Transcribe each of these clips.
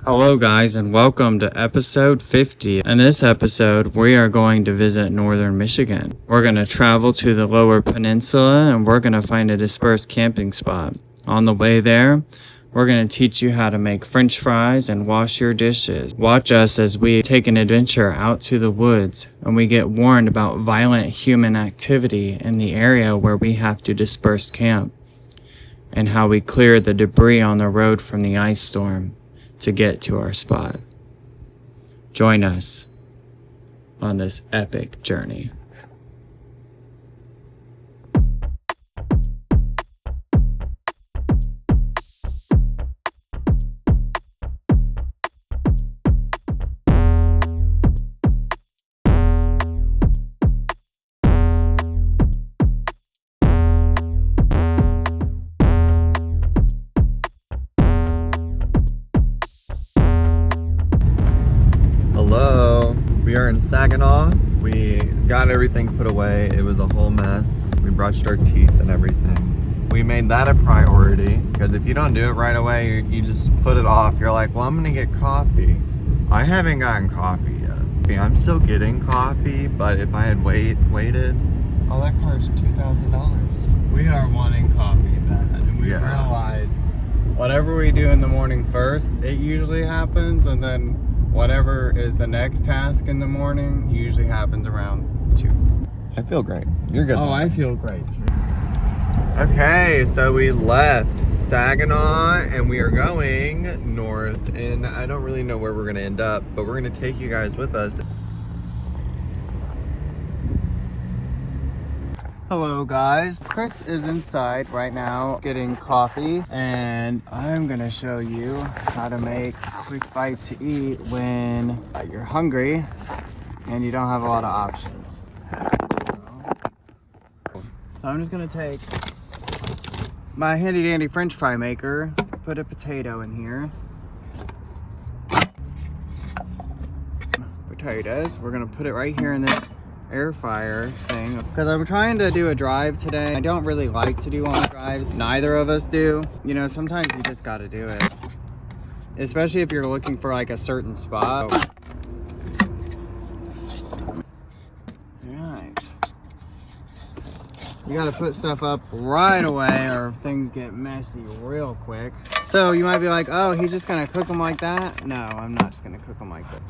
Hello guys, and welcome to episode 50. In this episode, we are going to visit northern Michigan. We're going to travel to the lower peninsula and we're going to find a dispersed camping spot. On the way there, we're going to teach you how to make french fries and wash your dishes. Watch us as we take an adventure out to the woods and we get warned about violent human activity in the area where we have to disperse camp, and how we clear the debris on the road from the ice storm to get to our spot. Join us on this epic journey. Hello, we are in Saginaw. We got everything put away. It was a whole mess. We brushed our teeth and everything. We made that a priority because if you don't do it right away, you just put it off. You're like, well, I'm gonna get coffee. I haven't gotten coffee yet. I'm still getting coffee, but if I had waited, oh, that car's $2,000. We are wanting coffee bad, and we realized whatever we do in the morning first, it usually happens, and then whatever is the next task in the morning usually happens around 2. I feel great. You're good. Oh, I feel great too. Okay, so we left Saginaw and we are going north, and I don't really know where we're gonna end up, but we're gonna take you guys with us. Hello guys, Chris is inside right now getting coffee, and I'm gonna show you how to make a quick bite to eat when you're hungry and you don't have a lot of options. So I'm just gonna take my handy dandy french fry maker, put a potato in here. Potatoes, we're gonna put it right here in this air fryer thing because I'm trying to do a drive today. I don't really like to do long drives. Neither of us do. You know, sometimes you just gotta do it, especially if you're looking for like a certain spot. Alright, you gotta put stuff up right away or things get messy real quick. So you might be like, oh, he's just gonna cook them like that. No, I'm not just gonna cook them like that.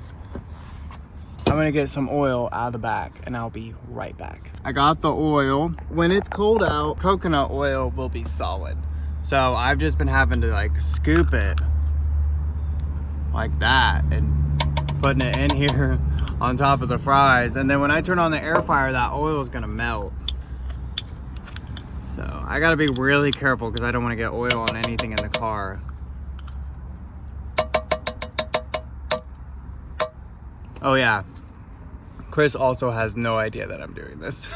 I'm gonna get some oil out of the back and I'll be right back. I got the oil. When it's cold out, coconut oil will be solid. So I've just been having to like scoop it like that and putting it in here on top of the fries. And then when I turn on the air fryer, that oil is gonna melt. So I gotta be really careful because I don't wanna get oil on anything in the car. Oh yeah, Chris also has no idea that I'm doing this.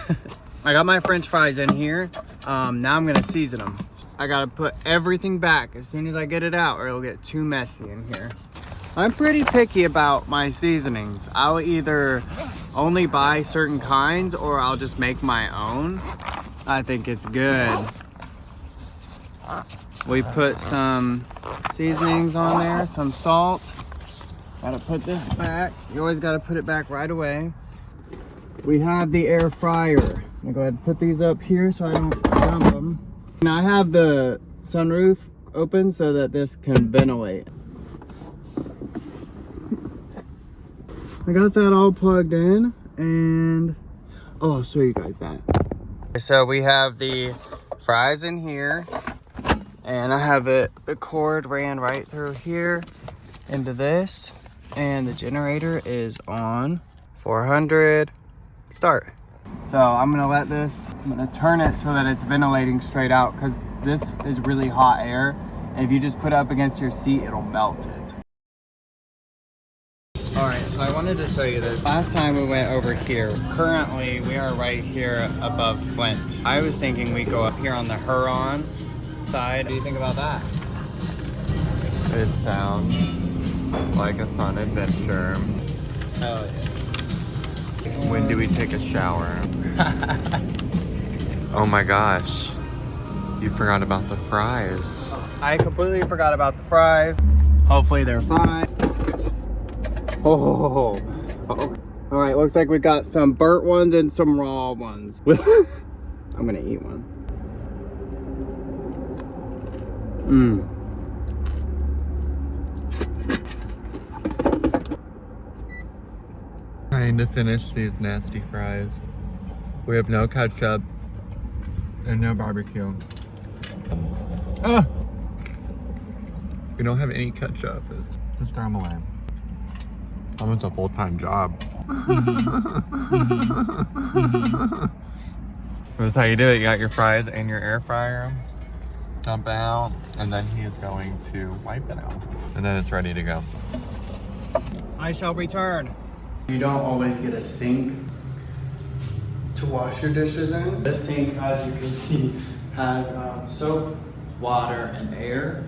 I got my french fries in here. Now I'm gonna season them. I gotta put everything back as soon as I get it out or it'll get too messy in here. I'm pretty picky about my seasonings. I'll either only buy certain kinds or I'll just make my own. I think it's good. We put some seasonings on there, some salt. Gotta put this back. You always gotta put it back right away. We have the air fryer. I'm gonna go ahead and put these up here so I don't dump them. Now I have the sunroof open so that this can ventilate. I got that all plugged in, and oh, I'll show you guys that. So we have the fries in here, and I have the cord ran right through here into this. And the generator is on 400 start. So I'm gonna let this, I'm gonna turn it so that it's ventilating straight out because this is really hot air. And if you just put it up against your seat, it'll melt it. All right, so I wanted to show you this. Last time we went over here. Currently, we are right here above Flint. I was thinking we'd go up here on the Huron side. What do you think about that? It sounds like a fun adventure. Hell yeah. When do we take a shower? Oh my gosh. You forgot about the fries. I completely forgot about the fries. Hopefully they're fine. Oh. All right, looks like we got some burnt ones and some raw ones. I'm gonna eat one. Trying to finish these nasty fries. We have no ketchup and no barbecue. We don't have any ketchup. Just throw them away. Almost a full-time job. That's how you do it. You got your fries in your air fryer, dump it out, and then he is going to wipe it out. And then it's ready to go. I shall return. You don't always get a sink to wash your dishes in. This sink, as you can see, has soap, water, and air.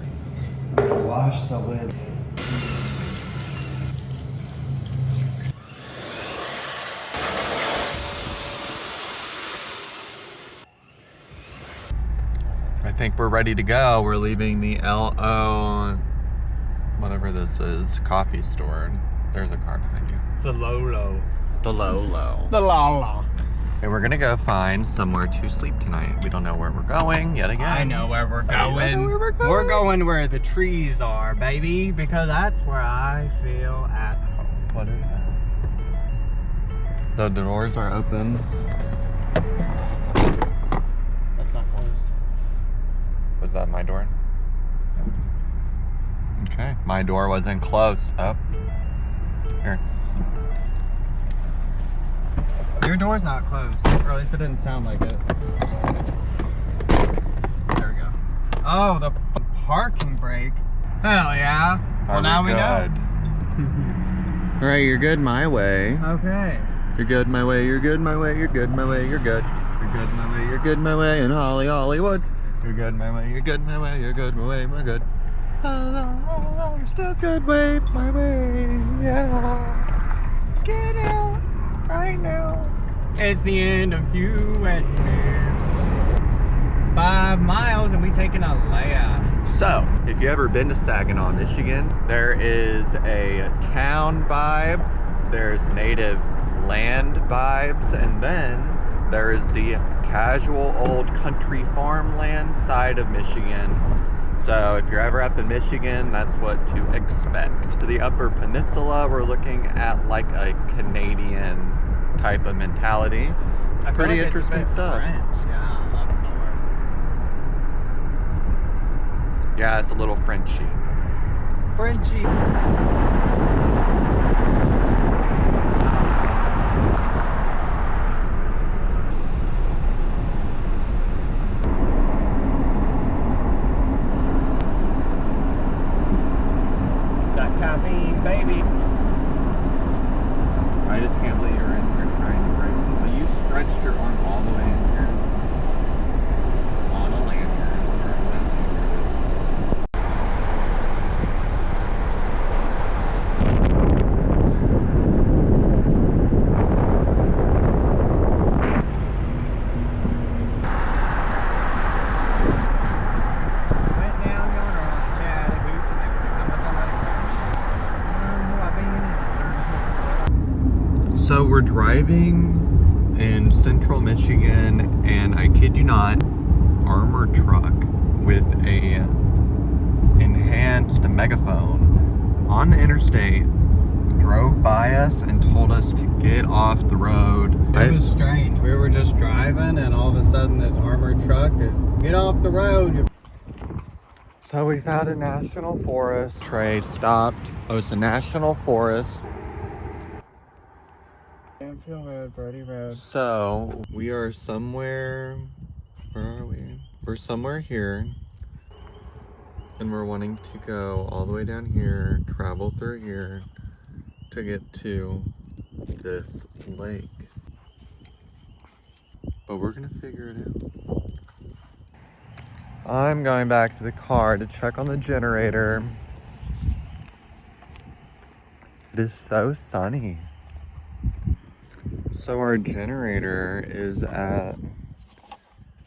I'm gonna wash the lid. I think we're ready to go. We're leaving the LO, whatever this is, coffee store. There's a car behind you. The Lolo. The Lolo. The Lala. And we're gonna go find somewhere to sleep tonight. We don't know where we're going yet again. I know where we're I going. know where we're going. We're going where the trees are, baby, because that's where I feel at home. What is that? The doors are open. That's not closed. Was that my door? Okay, my door wasn't closed. Oh, here. Your door's not closed, or at least it didn't sound like it. There we go. Oh, the parking brake. Hell yeah. Well, now we know. All right, you're good my way. Okay. You're good my way, you're good my way, you're good my way, you're good. You're good my way, you're good my way in Hollywood. You're good my way, you're good my way, you're good my way, my good. Oh, you're still good way, my way, yeah. Get out right now. It's the end of you and me. 5 miles and we taking a left. So, if you ever been to Saginaw, Michigan, there is a town vibe, there's native land vibes, and then there is the casual old country farmland side of Michigan. So if you're ever up in Michigan, that's what to expect. To the Upper Peninsula, we're looking at like a Canadian type of mentality. I feel Pretty like interesting it's a bit stuff. French, yeah, up north. Yeah, it's a little Frenchy. Frenchy. That caffeine, baby. I just can't believe you're in here trying to break. You stretched your arm all the way in here. On a lanyard. Wherever that lanyard Went down yonder on Chattahoochee and everything. I'm not So we're driving in central Michigan, and I kid you not, armored truck with a enhanced megaphone on the interstate drove by us and told us to get off the road. It was strange. We were just driving and all of a sudden this armored truck is, get off the road. So we found a national forest. Treistoph. Oh, it's a national forest. Canfield Road, Brody Road. So we are somewhere, where are we? We're somewhere here, and we're wanting to go all the way down here, travel through here to get to this lake. But we're gonna figure it out. I'm going back to the car to check on the generator. It is so sunny. So our generator is at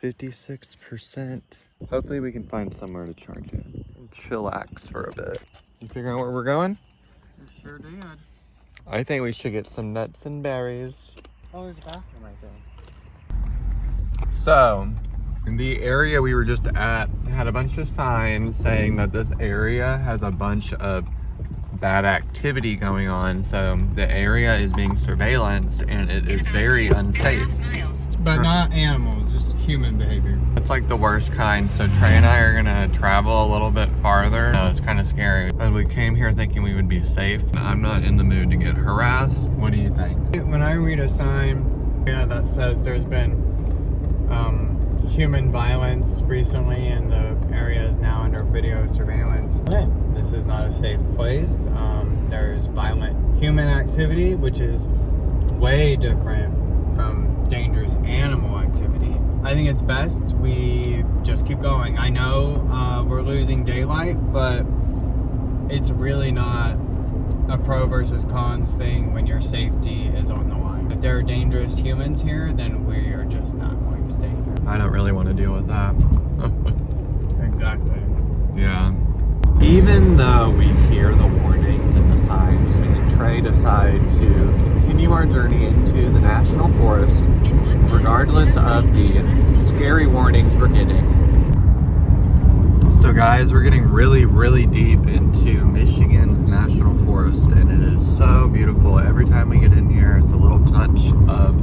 56%. Hopefully we can find somewhere to charge it and chillax for a bit. You figure out where we're going? I sure did. I think we should get some nuts and berries. Oh, there's a bathroom right there. So, the area we were just at had a bunch of signs saying that this area has a bunch of bad activity going on. So the area is being surveillanced and it is very unsafe. But not animals, just human behavior. It's like the worst kind. So Trey and I are gonna travel a little bit farther. It's kind of scary. But we came here thinking we would be safe. I'm not in the mood to get harassed. What do you think? When I read a sign that says there's been human violence recently and the area is now under video surveillance, this is not a safe place. There's violent human activity, which is way different from dangerous animal activity. I think it's best we just keep going. I know we're losing daylight, but it's really not a pro versus cons thing when your safety is on the line. If there are dangerous humans here, then we are just not going to stay here. I don't really want to deal with that. Exactly. Yeah. Even though we hear the warnings and the signs, me and Trey decide to continue our journey into the national forest, regardless of the scary warnings we're getting. So guys, we're getting really, really deep into Michigan's national forest, and it is so beautiful. Every time we get in here, it's a little touch of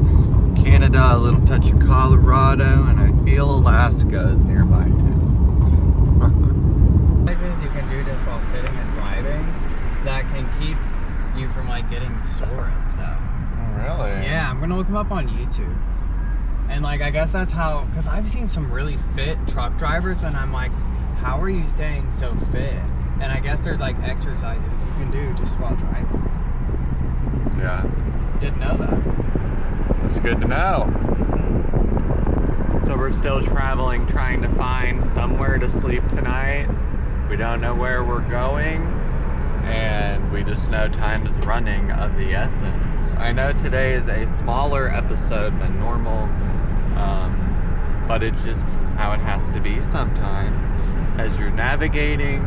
Canada, a little touch of Colorado, and I feel Alaska is nearby too. Exercises you can do just while sitting and driving that can keep you from like getting sore and stuff. Really? Yeah, I'm gonna look them up on YouTube. And like, I guess that's how, because I've seen some really fit truck drivers and I'm like, how are you staying so fit? And I guess there's like exercises you can do just while driving. Yeah. Didn't know that. That's good to know. So we're still traveling, trying to find somewhere to sleep tonight. We don't know where we're going, and we just know time is running of the essence. I know today is a smaller episode than normal, but it's just how it has to be sometimes. As you're navigating,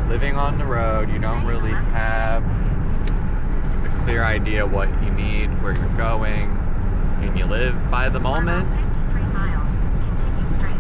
living on the road, you don't really have a clear idea what you need, where you're going, and you live by the moment. 53 miles, continue straight.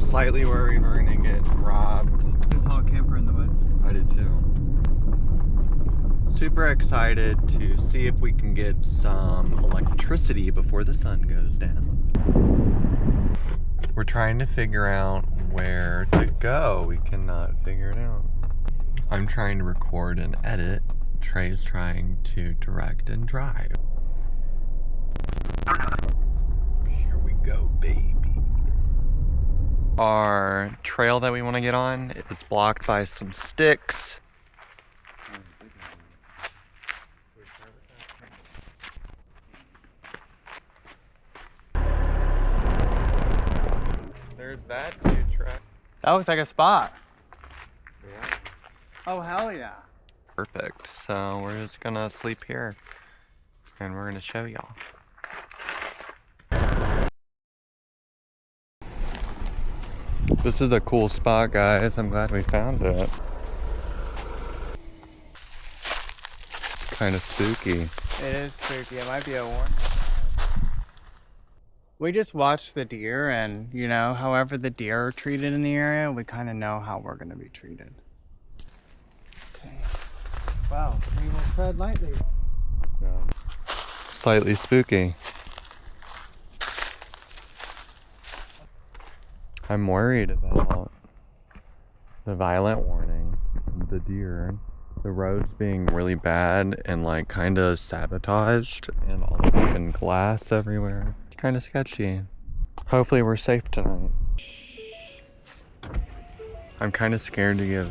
Slightly worried we're gonna get robbed. Just saw a camper in the woods. I did too. Super excited to see if we can get some electricity before the sun goes down. We're trying to figure out where to go. We cannot figure it out. I'm trying to record and edit. Trey's trying to direct and drive. Here we go, baby. Our trail that we want to get on is blocked by some sticks. There's that food truck. That looks like a spot. Yeah. Oh, hell yeah. Perfect. So we're just gonna sleep here and we're gonna show y'all. This is a cool spot, guys. I'm glad we found it. Kind of spooky. It is spooky. It might be a warning. We just watched the deer, and you know, however the deer are treated in the area, we kind of know how we're going to be treated. Okay. Wow, we will tread lightly. Yeah. Slightly spooky. I'm worried about the violent warning, the deer, the roads being really bad and like kind of sabotaged and all the fucking glass everywhere. It's kind of sketchy. Hopefully we're safe tonight. I'm kind of scared to give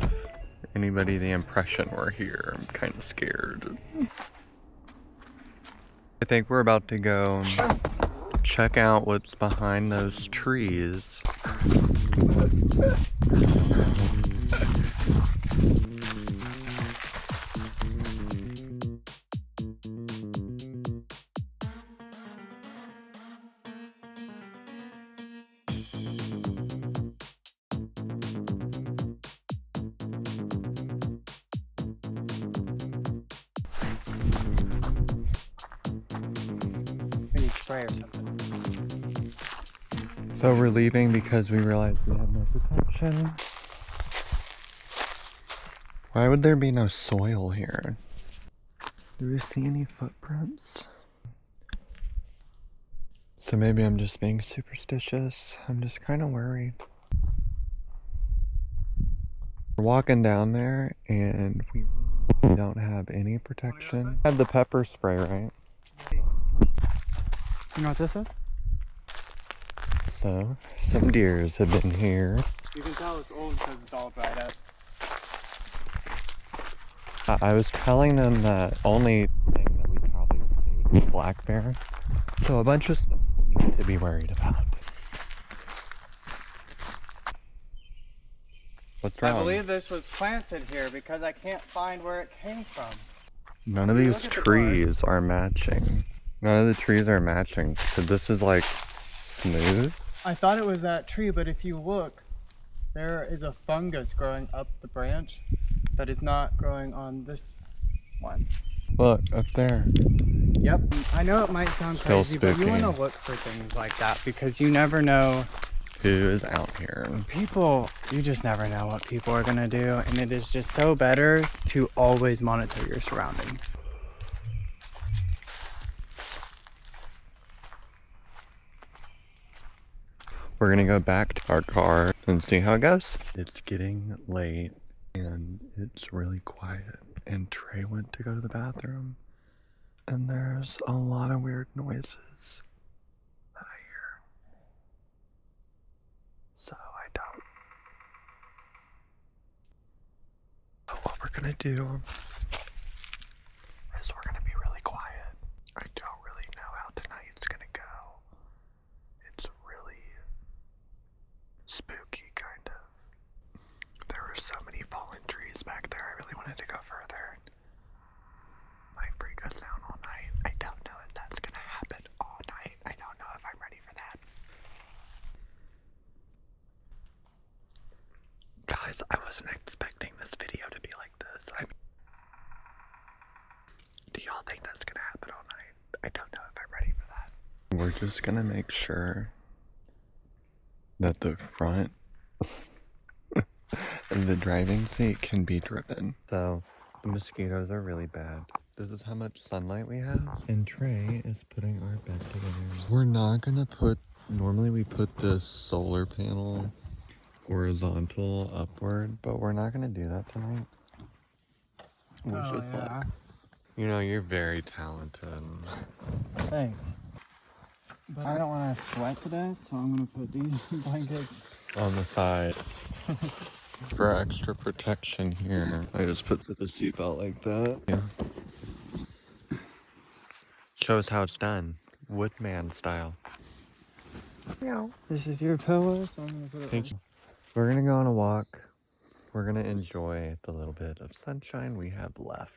anybody the impression we're here. I'm kind of scared. I think we're about to go check out what's behind those trees. We need spray or something. So we're leaving because we realized we have no protection. Why would there be no soil here? Do we see any footprints? So maybe I'm just being superstitious. I'm just kind of worried. We're walking down there and we don't have any protection. Had the pepper spray, right? You know what this is? So, some deers have been here. You can tell it's old because it's all dried up. I was telling them that only thing that we probably would see would be black bear. So a bunch of stuff we need to be worried about. What's wrong? I believe this was planted here because I can't find where it came from. None of these trees are matching. None of the trees are matching. So this is like smooth. I thought it was that tree, but if you look, there is a fungus growing up the branch that is not growing on this one. Look, up there. Yep. I know it might sound Still crazy, but you spooky. want to look for things like that because you never know. Who is out here? People, you just never know what people are going to do. And it is just so better to always monitor your surroundings. We're gonna go back to our car and see how it goes. It's getting late and it's really quiet. And Trey went to go to the bathroom. And there's a lot of weird noises that I hear. So I don't. But what we're gonna do is we're gonna be really quiet. I don't really know how tonight's gonna go. It's really spooky, kind of. There were so many fallen trees back there. I really wanted to go further. Might freak us out all night. I don't know if that's gonna happen all night. I don't know if I'm ready for that. Guys, I wasn't expecting this video to be like this. Do y'all think that's gonna happen all night? I don't know if I'm ready for that. We're just gonna make sure that the front of the driving seat can be driven. So the mosquitoes are really bad. This is how much sunlight we have. And Trey is putting our bed together. We're not gonna put, normally we put this solar panel horizontal upward, but we're not gonna do that tonight. We're just like, you know, you're very talented. Thanks. But I don't want to sweat today, so I'm going to put these blankets On the side. For extra protection here, I just put the seatbelt like that. Yeah. Shows how it's done. Woodman style. Meow. This is your pillow, so I'm going to put it Thank you. We're gonna go on a walk. We're gonna enjoy the little bit of sunshine we have left.